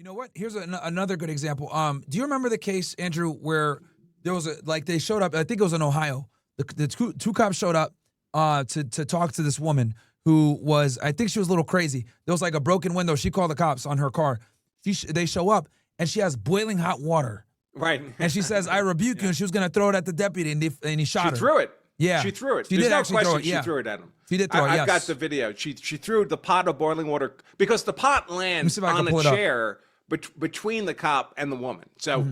You know what? Here's another good example. Do you remember the case, Andrew, where there was they showed up? I think it was in Ohio. The two cops showed up to talk to this woman who was, I think she was a little crazy. There was like a broken window. She called the cops on her car. They show up and she has boiling hot water. Right. And she says, "I rebuke you," and she was going to throw it at the deputy, and he shot her. She threw it. Yeah. She threw it. She There's did no actually question throw it, yeah. she threw it at him. She did throw it, I've yes. got the video. She threw the pot of boiling water because the pot lands on a chair between the cop and the woman. So,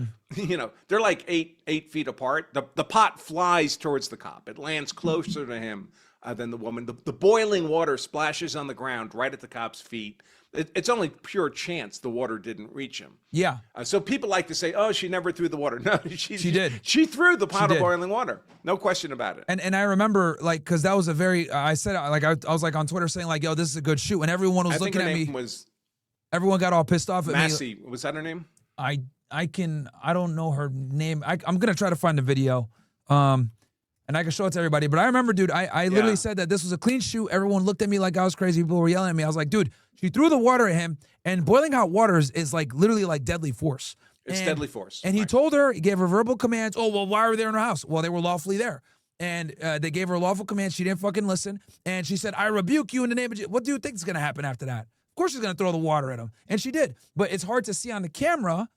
they're like eight feet apart. The pot flies towards the cop. It lands closer to him than the woman. The boiling water splashes on the ground right at the cop's feet. It's only pure chance the water didn't reach him. Yeah. So people like to say, "Oh, she never threw the water." No, she did. She threw the pot of boiling water. No question about it. And I remember, like, because that was a very, I said, like, I was like on Twitter saying, like, "Yo, this is a good shoot," and everyone was looking at me. Everyone got all pissed off at Massey. Was that her name? I don't know her name. I'm gonna try to find the video. And I can show it to everybody. But I remember, dude, I literally said that this was a clean shoot. Everyone looked at me like I was crazy. People were yelling at me. I was like, dude, she threw the water at him, and boiling hot water is like literally like deadly force. It's deadly force. And he told her, he gave her verbal commands. Oh, well, why were they in her house? Well, they were lawfully there. And they gave her lawful commands. She didn't fucking listen. And she said, "I rebuke you in the name of Jesus." What do you think is going to happen after that? Of course she's going to throw the water at him. And she did. But it's hard to see on the camera.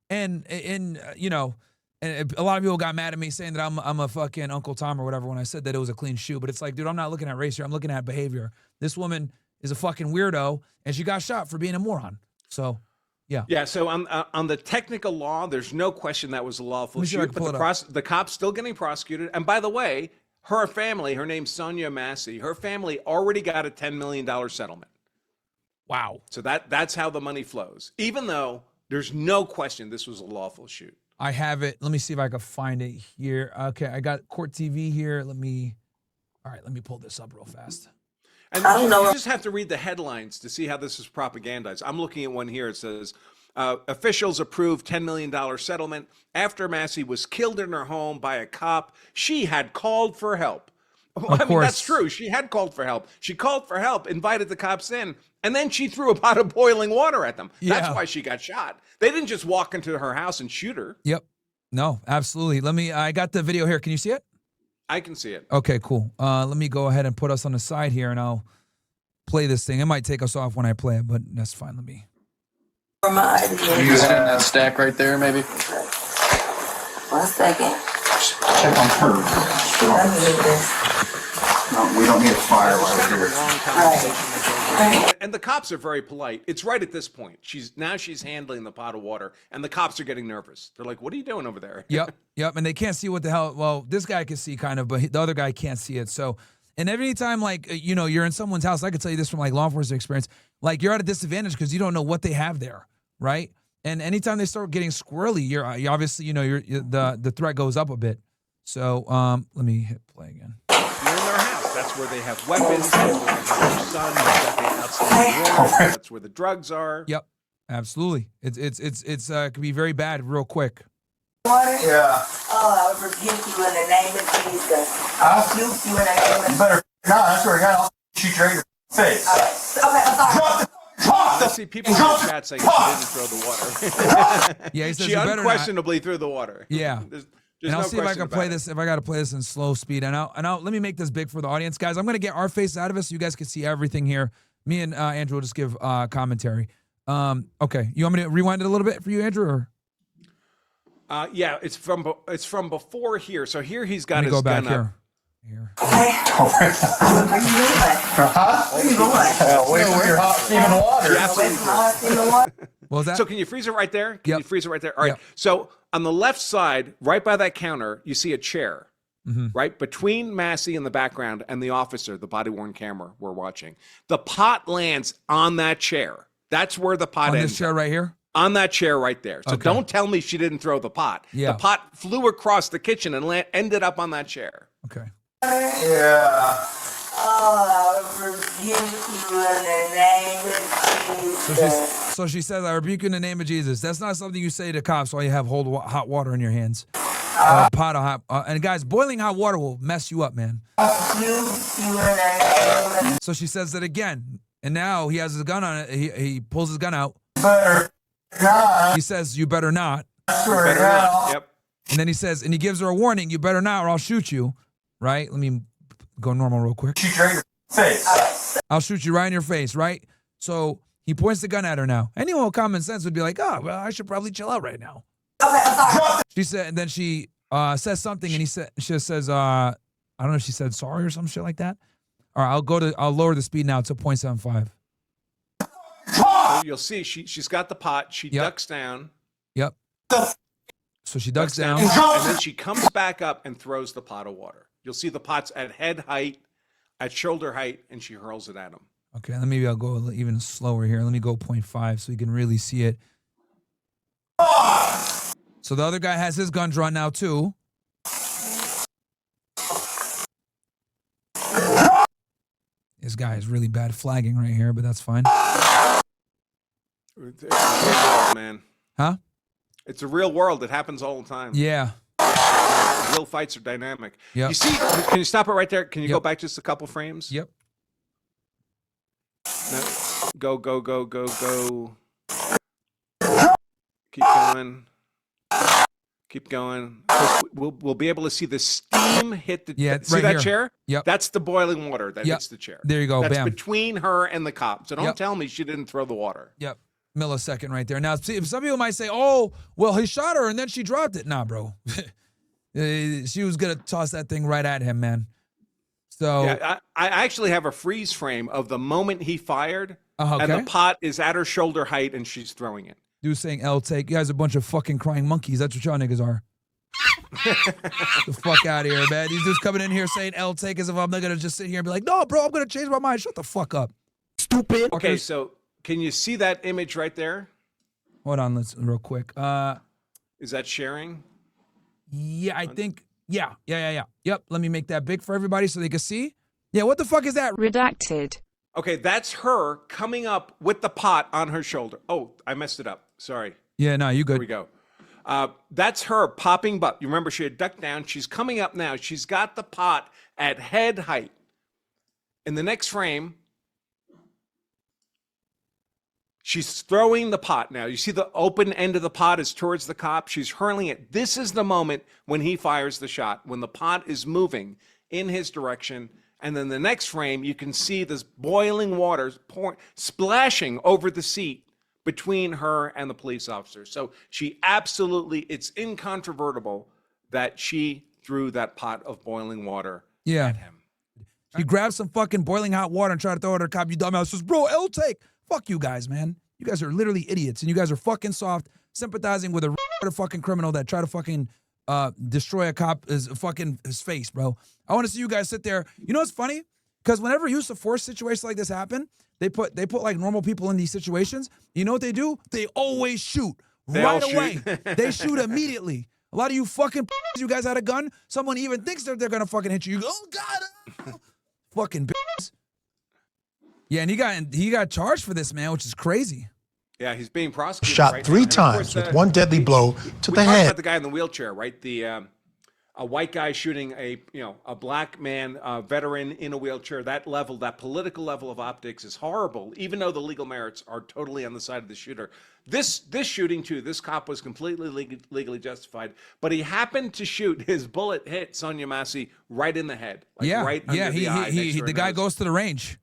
And a lot of people got mad at me saying that I'm a fucking Uncle Tom or whatever when I said that it was a clean shoot. But it's like, dude, I'm not looking at race here. I'm looking at behavior. This woman is a fucking weirdo, and she got shot for being a moron. So, yeah. Yeah, so on the technical law, there's no question that was a lawful shoot. But the cop's still getting prosecuted. And by the way, her family, her name's Sonia Massey, her family already got a $10 million settlement. Wow. So that's how the money flows, even though there's no question this was a lawful shoot. I have it. Let me see if I can find it here. Okay, I got Court TV here. Let me pull this up real fast. And you just have to read the headlines to see how this is propagandized. I'm looking at one here. It says, officials approved $10 million settlement after Massey was killed in her home by a cop she had called for help. I mean, that's true. She had called for help. She called for help, invited the cops in, and then she threw a pot of boiling water at them. Yeah. That's why she got shot. They didn't just walk into her house and shoot her. Yep. No, absolutely. I got the video here. Can you see it? I can see it. Okay, cool. Let me go ahead and put us on the side here, and I'll play this thing. It might take us off when I play it, but that's fine. Let me. You got it in that stack right there, maybe? 1 second. Check on her. No, we don't need a fire right here. And the cops are very polite. It's right at this point. She's handling the pot of water, and the cops are getting nervous. They're like, "What are you doing over there?" Yep. And they can't see what the hell. Well, this guy can see kind of, but the other guy can't see it. So, and every time, like, you're in someone's house, I could tell you this from like law enforcement experience. Like, you're at a disadvantage because you don't know what they have there, right? And anytime they start getting squirrely, you're obviously, the threat goes up a bit. So, let me hit play again. You're in their house. That's where they have weapons. That's where they have their son. That's where the drugs are. Yep, absolutely. It's could be very bad real quick. Water? Yeah. Oh, I rebuke you in the name of Jesus. I rebuke you in the name of Jesus. Better not. That's where I got shoot you right in your face. Okay, I'm sorry. I see people in the chat saying she didn't throw the water. Yeah, he says she unquestionably threw the water. Yeah. And I'll see if I can play this. If I got to play this in slow speed, and I'll let me make this big for the audience, guys. I'm gonna get our faces out of it so you guys can see everything here. Me and Andrew will just give commentary. Okay, you want me to rewind it a little bit for you, Andrew? Or? Yeah, it's from before here. So here he's got his go back gun up. Here. Where you going? Wait for your hot steaming water. Wait for my hot steaming water? What was that? So can you freeze it right there? Can you freeze it right there? All right. Yep. So on the left side, right by that counter, you see a chair. Right between Massey in the background and the officer, the body-worn camera we're watching. The pot lands on that chair. That's where the pot ends. On this chair right here? On that chair right there. So don't tell me she didn't throw the pot. Yeah. The pot flew across the kitchen and ended up on that chair. Okay. Yeah. Oh, I rebuke you in the name of Jesus. So she says, "I rebuke you in the name of Jesus." That's not something you say to cops while you have hot water in your hands. Pot of hot, and guys, boiling hot water will mess you up, man. So she says that again, and now he has his gun on it. He pulls his gun out. Better He says, you better not. Better not. Yep. And then he says, and he gives her a warning, you better not or I'll shoot you. Right? Let me go normal real quick. Shoot you right in your face. I'll shoot you right in your face, right? So he points the gun at her now. Anyone with common sense would be like, oh, well, I should probably chill out right now. She said, and then she says something, and she says, I don't know if she said sorry or some shit like that. All right, I'll lower the speed now to 0.75. So you'll see she's got the pot. She ducks down. Yep. So she ducks down. And then she comes back up and throws the pot of water. You'll see the pot's at head height, at shoulder height, and she hurls it at him. Okay, maybe I'll go even slower here. Let me go 0.5 so you can really see it. So the other guy has his gun drawn now too. This guy is really bad flagging right here, but that's fine. It's a real world, man. Huh? It's a real world. It happens all the time. Yeah. Real fights are dynamic. Yep. You see, can you stop it right there? Can you go back just a couple frames? Yep. No. Go. Keep going. Keep going. We'll be able to see the steam hit the see right that here. chair? Yep. That's the boiling water that hits the chair. There you go. That's Bam. between her and the cop. So don't Yep. tell me she didn't throw the water. Yep. Millisecond right there. Now, see, some people might say, oh, well, he shot her and then she dropped it. Nah, bro. She was going to toss that thing right at him, man. So yeah, I actually have a freeze frame of the moment he fired, okay. and the pot is at her shoulder height, and she's throwing it. Dude saying L take. You guys are a bunch of fucking crying monkeys. That's what y'all niggas are. Get the fuck out of here, man. These dudes coming in here saying L take as if I'm not going to just sit here and be like, no, bro, I'm going to change my mind. Shut the fuck up. Stupid. Okay, so can you see that image right there? Hold on, let's real quick. Is that sharing? Yeah, I think, yeah. Yep, let me make that big for everybody so they can see. Yeah, what the fuck is that? Redacted. Okay, that's her coming up with the pot on her shoulder. Oh, I messed it up. Sorry. Yeah, no, you good. Here we go. That's her popping butt. You remember she had ducked down. She's coming up now. She's got the pot at head height. In the next frame, she's throwing the pot now. You see the open end of the pot is towards the cop. She's hurling it. This is the moment when he fires the shot, when the pot is moving in his direction. And then the next frame, you can see this boiling water splashing over the seat between her and the police officer. So she absolutely, it's incontrovertible that she threw that pot of boiling water at him. She grabbed some fucking boiling hot water and tried to throw it at her cop. You dumbass. Says, bro, L take. Fuck you guys, man. You guys are literally idiots, and you guys are fucking soft, sympathizing with a fucking criminal that tried to fucking destroy a cop his face, bro. I want to see you guys sit there. You know what's funny? Because whenever use of force situations like this happen, they put like normal people in these situations. You know what they do? They always shoot right away. They shoot immediately. A lot of you fucking you guys had a gun. Someone even thinks that they're gonna fucking hit you. You go, oh god, fucking bitches. Yeah, and he got charged for this, man, which is crazy. Yeah, he's being prosecuted. Shot right 3 now. times with one deadly blow to the We talked head. about the guy in the wheelchair, right? A white guy shooting a black man, veteran in a wheelchair. That political level of optics is horrible. Even though the legal merits are totally on the side of the shooter. This shooting too. This cop was completely legally justified, but he happened to shoot. His bullet hit Sonia Massey right in the head. Right under the eye, next to her the guy nose. goes to the range.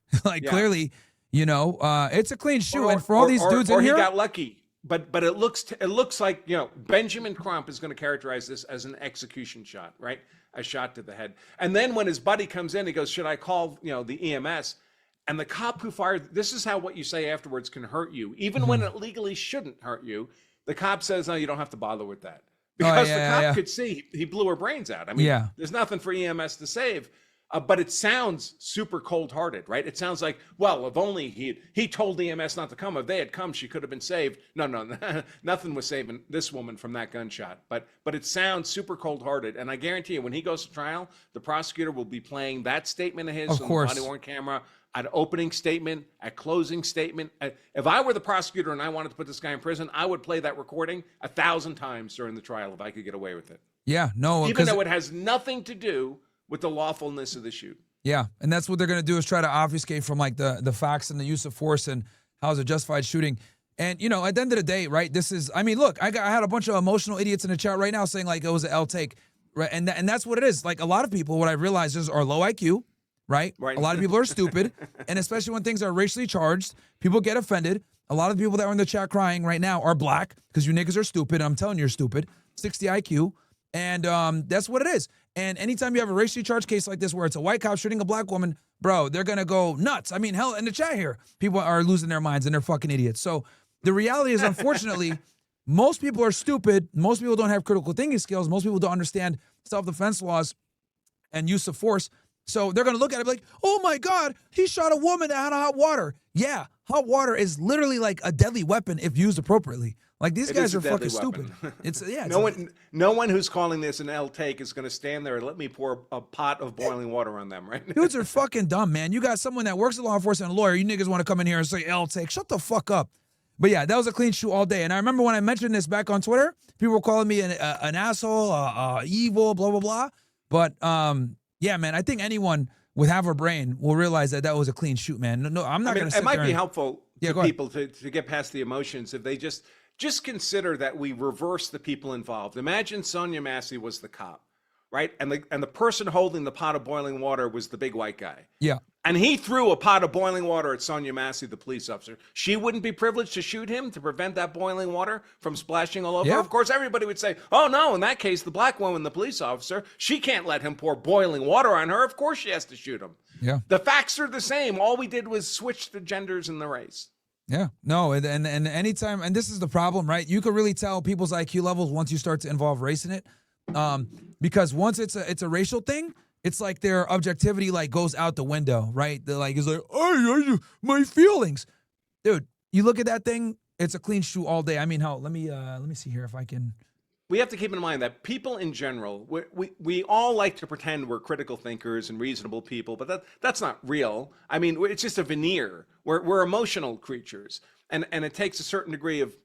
Clearly, it's a clean shoot. And for all these dudes or in here, he got lucky. But it looks like Benjamin Crump is going to characterize this as an execution shot, right? A shot to the head. And then when his buddy comes in, he goes, "Should I call the EMS?" And the cop who fired, this is how what you say afterwards can hurt you, even when it legally shouldn't hurt you. The cop says, "No, you don't have to bother with that," because the cop could see he blew her brains out. I mean, there's nothing for EMS to save. But it sounds super cold-hearted, right? It sounds like, well, if only he told EMS not to come. If they had come, she could have been saved. No, nothing was saving this woman from that gunshot. But it sounds super cold-hearted. And I guarantee you, when he goes to trial, the prosecutor will be playing that statement of his on the body-worn camera, at opening statement, at closing statement. If I were the prosecutor and I wanted to put this guy in prison, I would play that recording 1,000 times during the trial if I could get away with it. Yeah, no. Even though it has nothing to do with the lawfulness of the shoot. Yeah, and that's what they're going to do is try to obfuscate from like the facts and the use of force and how is a justified shooting. And, you know, at the end of the day, right, this is, I mean, look, I had a bunch of emotional idiots in the chat right now saying, like, it was an L take, right? And that's what it is. Like, a lot of people, what I realize is, are low IQ, right? Right. A lot of people are stupid. And especially when things are racially charged, people get offended. A lot of people that are in the chat crying right now are black because you niggas are stupid. I'm telling you, you're stupid. 60 IQ. And that's what it is. And anytime you have a racially charged case like this where it's a white cop shooting a black woman, bro, they're going to go nuts. I mean, hell, in the chat here, people are losing their minds and they're fucking idiots. So the reality is, unfortunately, most people are stupid. Most people don't have critical thinking skills. Most people don't understand self-defense laws and use of force. So they're going to look at it like, oh my God, he shot a woman out of hot water. Yeah, hot water is literally like a deadly weapon if used appropriately. Like, these guys are fucking stupid. It's No one who's calling this an L take is going to stand there and let me pour a pot of boiling water on them, right? Dudes are fucking dumb, man. You got someone that works in law enforcement and a lawyer. You niggas want to come in here and say L take. Shut the fuck up. But yeah, that was a clean shoot all day. And I remember when I mentioned this back on Twitter, people were calling me an asshole, evil, blah, blah, blah. But yeah, man, I think anyone with half a brain will realize that that was a clean shoot, man. No, I'm not going to sit there. It might be helpful to go people to get past the emotions if they just consider that we reverse the people involved. Imagine Sonia Massey was the cop, right? And the person holding the pot of boiling water was the big white guy. Yeah. And he threw a pot of boiling water at Sonia Massey, the police officer. She wouldn't be privileged to shoot him to prevent that boiling water from splashing all over. Yeah. Of course, everybody would say, oh no, in that case, the black woman, the police officer, she can't let him pour boiling water on her. Of course she has to shoot him. Yeah. The facts are the same. All we did was switch the genders and the race. Yeah, no, and anytime, and this is the problem, right? You can really tell people's IQ levels once you start to involve race in it, because once it's a racial thing, it's like their objectivity like goes out the window, right? They're like, it's like, oh, my feelings, dude. You look at that thing, it's a clean shoot all day. I mean, let me see here if I can. We have to keep in mind that people in general, we all like to pretend we're critical thinkers and reasonable people, but that's not real. I mean, it's just a veneer. We're emotional creatures, and it takes a certain degree of,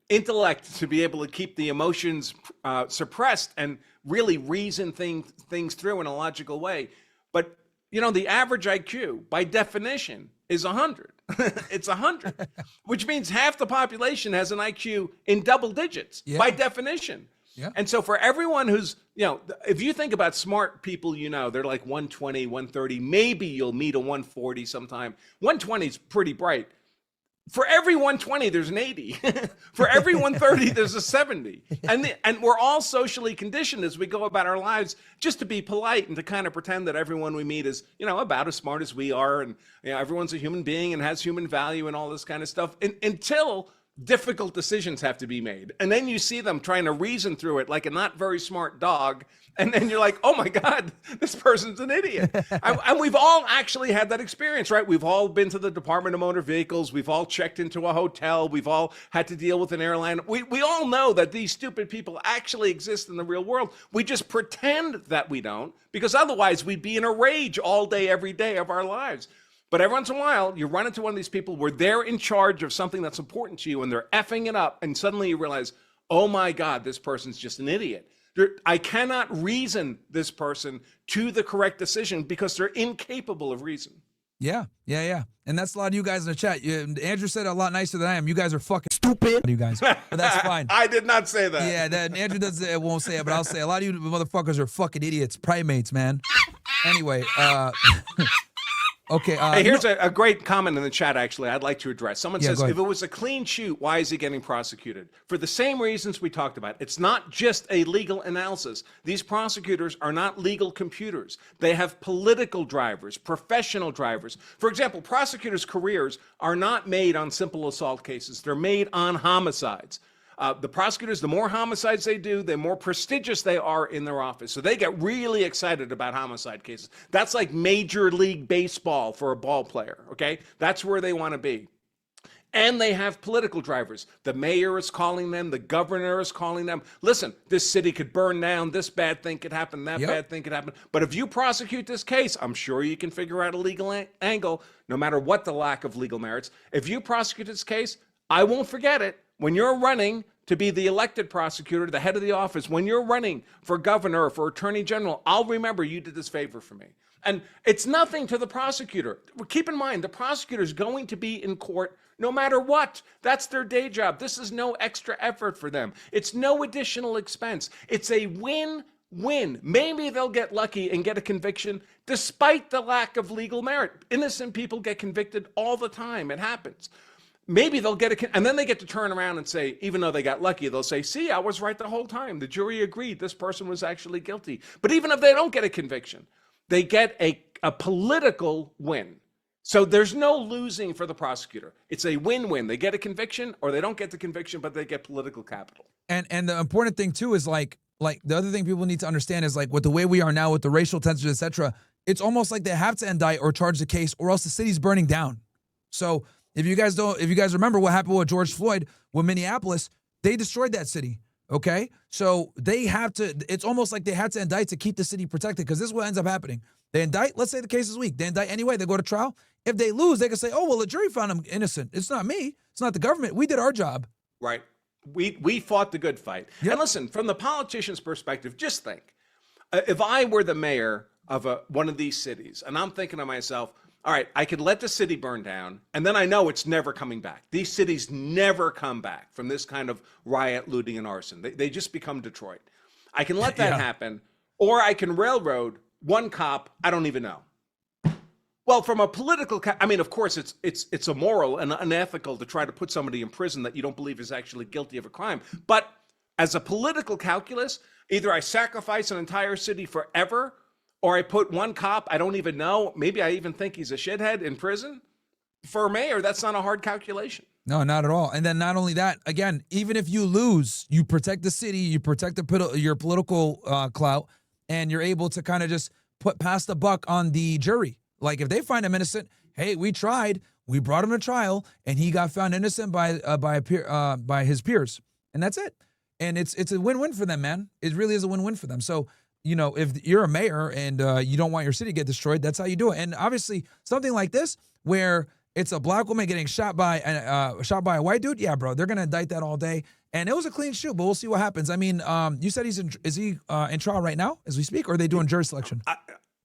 intellect to be able to keep the emotions suppressed and really reason things through in a logical way. But the average IQ, by definition, is 100. It's 100, which means half the population has an IQ in double digits by definition. Yeah. And so for everyone who's, if you think about smart people, they're like 120, 130, maybe you'll meet a 140 sometime. 120 is pretty bright. For every 120, there's an 80. For every 130, there's a 70. And we're all socially conditioned as we go about our lives just to be polite and to kind of pretend that everyone we meet is, about as smart as we are. And everyone's a human being and has human value and all this kind of stuff until difficult decisions have to be made. And then you see them trying to reason through it like a not very smart dog. And then you're like, oh my God, this person's an idiot. And we've all actually had that experience, right? We've all been to the Department of Motor Vehicles. We've all checked into a hotel. We've all had to deal with an airline. We all know that these stupid people actually exist in the real world. We just pretend that we don't, because otherwise we'd be in a rage all day, every day of our lives. But every once in a while, you run into one of these people where they're in charge of something that's important to you and they're effing it up. And suddenly you realize, oh my God, this person's just an idiot. I cannot reason this person to the correct decision because they're incapable of reason. Yeah. And that's a lot of you guys in the chat. Andrew said it a lot nicer than I am. You guys are fucking stupid, you guys. But that's fine. I did not say that. Yeah, Andrew won't say it, but I'll say a lot of you motherfuckers are fucking idiots, primates, man. Anyway, okay. Hey, here's a great comment in the chat, actually, I'd like to address. Someone says, go ahead. if it was a clean shoot, why is he getting prosecuted? For the same reasons we talked about. It's not just a legal analysis. These prosecutors are not legal computers. They have political drivers, professional drivers. For example, prosecutors' careers are not made on simple assault cases. They're made on homicides. The prosecutors, the more homicides they do, the more prestigious they are in their office. So they get really excited about homicide cases. That's like Major League Baseball for a ball player, okay? That's where they want to be. And they have political drivers. The mayor is calling them. The governor is calling them. Listen, this city could burn down. This bad thing could happen. That bad thing could happen. But if you prosecute this case, I'm sure you can figure out a legal angle, no matter what the lack of legal merits. If you prosecute this case, I won't forget it. When you're running to be the elected prosecutor, the head of the office, when you're running for governor or for attorney general, I'll remember you did this favor for me. And it's nothing to the prosecutor. Keep in mind, the prosecutor is going to be in court no matter what. That's their day job. This is no extra effort for them. It's no additional expense. It's a win-win. Maybe they'll get lucky and get a conviction despite the lack of legal merit. Innocent people get convicted all the time. It happens. Maybe they'll get and then they get to turn around and say, even though they got lucky, they'll say, see, I was right the whole time. The jury agreed this person was actually guilty. But even if they don't get a conviction, they get a political win. So there's no losing for the prosecutor. It's a win-win. They get a conviction or they don't get the conviction, but they get political capital. And the important thing too is like the other thing people need to understand is like with the way we are now with the racial tensions, etc. It's almost like they have to indict or charge the case or else the city's burning down. So if you guys remember what happened with George Floyd with Minneapolis, they destroyed that city. Okay, so they have to. It's almost like they had to indict to keep the city protected because this is what ends up happening. They indict. Let's say the case is weak. They indict anyway. They go to trial. If they lose, they can say, "Oh well, the jury found him innocent. It's not me. It's not the government. We did our job." Right. We fought the good fight. Yep. And listen, from the politician's perspective, just think, if I were the mayor of one of these cities, and I'm thinking to myself, all right, I could let the city burn down, and then I know it's never coming back. These cities never come back from this kind of riot, looting, and arson. They just become Detroit. I can let that happen, or I can railroad one cop I don't even know. Well, from a political, I mean, of course, it's immoral and unethical to try to put somebody in prison that you don't believe is actually guilty of a crime. But as a political calculus, either I sacrifice an entire city forever, or I put one cop I don't even know, maybe I even think he's a shithead, in prison. For a mayor, that's not a hard calculation. No, not at all. And then not only that, again, even if you lose, you protect the city, you protect your political clout, and you're able to kind of just pass the buck on the jury. Like if they find him innocent, hey, we tried, we brought him to trial, and he got found innocent by his peers, and that's it. And it's a win-win for them, man. It really is a win-win for them. So, you know, if you're a mayor and you don't want your city to get destroyed, that's how you do it. And obviously, something like this, where it's a black woman getting shot by a white dude, yeah, bro, they're gonna indict that all day. And it was a clean shoot, but we'll see what happens. I mean, you said is he in trial right now as we speak, or are they doing jury selection?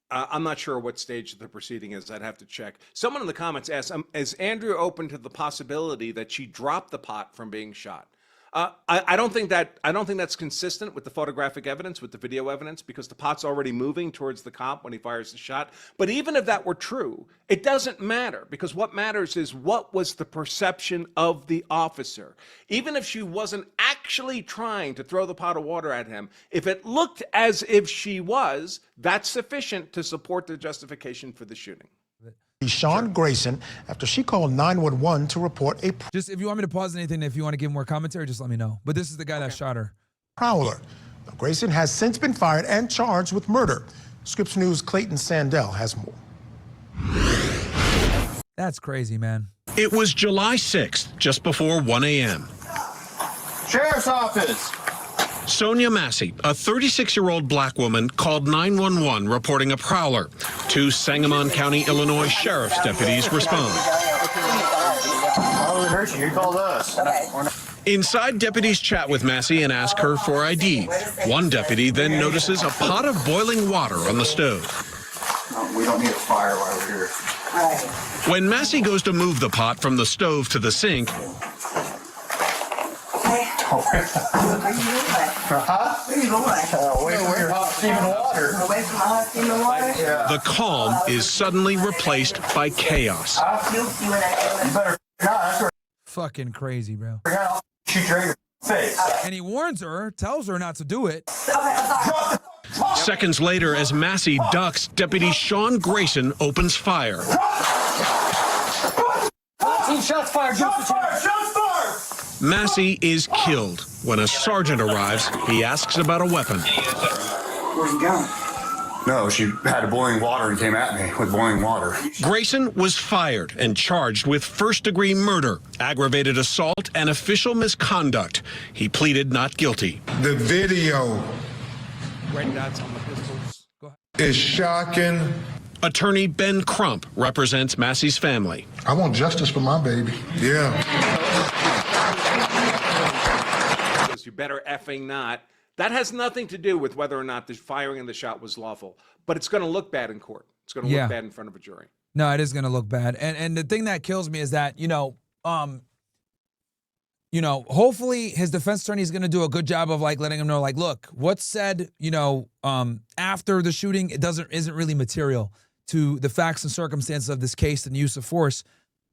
I'm not sure what stage the proceeding is. I'd have to check. Someone in the comments asked, is Andrew open to the possibility that she dropped the pot from being shot? I don't think that's consistent with the photographic evidence, with the video evidence, because the pot's already moving towards the cop when he fires the shot. But even if that were true, it doesn't matter, because what matters is what was the perception of the officer. Even if she wasn't actually trying to throw the pot of water at him, if it looked as if she was, that's sufficient to support the justification for the shooting. Sean Grayson after she called 911 to report a Just if you want me to pause anything, if you want to give more commentary, just let me know. But this is the guy that shot her. prowler. Now, Grayson has since been fired and charged with murder. Scripps News' Clayton Sandell has more. That's crazy, man. It was July 6th, just before 1 a.m. Sheriff's Office. Sonia Massey, a 36-year-old black woman, called 911 reporting a prowler. Two Sangamon County, Illinois sheriff's deputies respond. Oh, we hurt you. You called us. Inside, deputies chat with Massey and ask her for ID. One deputy then notices a pot of boiling water on the stove. No, we don't need a fire while we're here. When Massey goes to move the pot from the stove to the sink, Where you going? Away from your hot steaming water. Away from the hot steaming water? Yeah. the calm is suddenly replaced by chaos. I'll puke you when I You better not. That's where Fucking crazy, bro. I'll shoot you right in your face. And he warns her, tells her not to do it. Okay, I'm sorry. Seconds later, as Massey ducks, Deputy Sean Grayson opens fire. 14 shots fired. Shots fired! Shots fired! Massey is killed. When a sergeant arrives, he asks about a weapon. Where's he going? No, she had boiling water and came at me with boiling water. Grayson was fired and charged with first-degree murder, aggravated assault, and official misconduct. He pleaded not guilty. The video Red dots on the pistols. Go ahead. is shocking. Attorney Ben Crump represents Massey's family. I want justice for my baby. Yeah. You better effing not. That has nothing to do with whether or not the firing of the shot was lawful, but it's going to look bad in court. It's going to look bad in front of a jury. No, it is going to look bad. And the thing that kills me is that, you know, you know, hopefully his defense attorney is going to do a good job of like letting him know, like, look, what's said, you know, after the shooting, isn't really material to the facts and circumstances of this case and the use of force.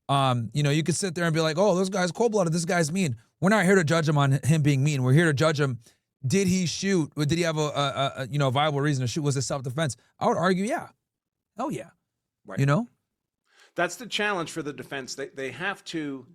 You know, you could sit there and be like, oh, this guy's cold-blooded, this guy's mean. We're not here to judge him on him being mean. We're here to judge him. Did he shoot? Or did he have a you know, viable reason to shoot? Was it self-defense? I would argue, yeah. Hell yeah. Right. You know? That's the challenge for the defense. They have to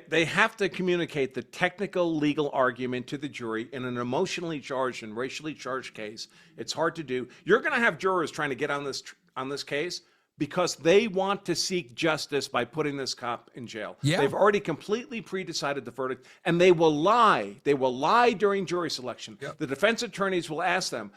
they have to communicate the technical legal argument to the jury in an emotionally charged and racially charged case. It's hard to do. You're going to have jurors trying to get on this case because they want to seek justice by putting this cop in jail. Yeah. They've already completely pre-decided the verdict, and they will lie. They will lie during jury selection. Yep. The defense attorneys will ask them,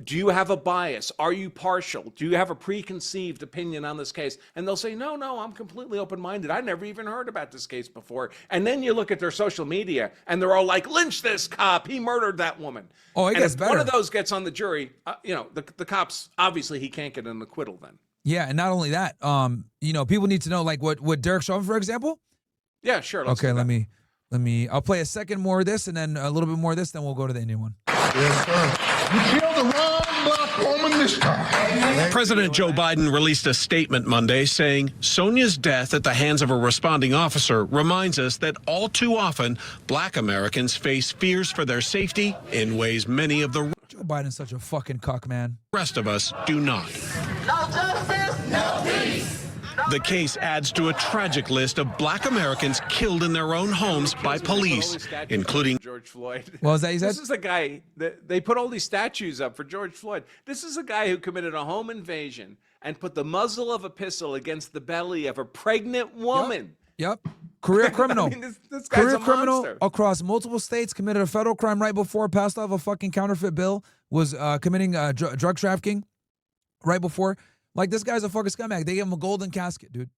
do you have a bias? Are you partial? Do you have a preconceived opinion on this case? And they'll say, no, I'm completely open-minded. I never even heard about this case before. And then you look at their social media, and they're all like, lynch this cop. He murdered that woman. Oh, it and gets if better. one of those gets on the jury, you know, the cops, obviously he can't get an acquittal then. Yeah, and not only that, you know, people need to know, like, what Derek Chauvin, for example. Yeah, sure. Okay, let me. I'll play a second more of this, and then a little bit more of this, then we'll go to the Indian one. Yes, sir. You killed the wrong black woman this time. President Joe Biden released a statement Monday saying Sonia's death at the hands of a responding officer reminds us that all too often black Americans face fears for their safety in ways many of the Joe Biden's such a fucking cuck, man. rest of us do not. No justice, no peace. The case adds to a tragic list of black Americans killed in their own homes by police, including George Floyd. What was that you said? This is a guy that they put all these statues up for George Floyd. This is a guy who committed a home invasion and put the muzzle of a pistol against the belly of a pregnant woman. Yep. Career criminal. I mean, this guy's Career a criminal monster. across multiple states, committed a federal crime right before, passed off a fucking counterfeit bill, was committing drug trafficking right before. Like, this guy's a fucking scumbag. They gave him a golden casket, dude.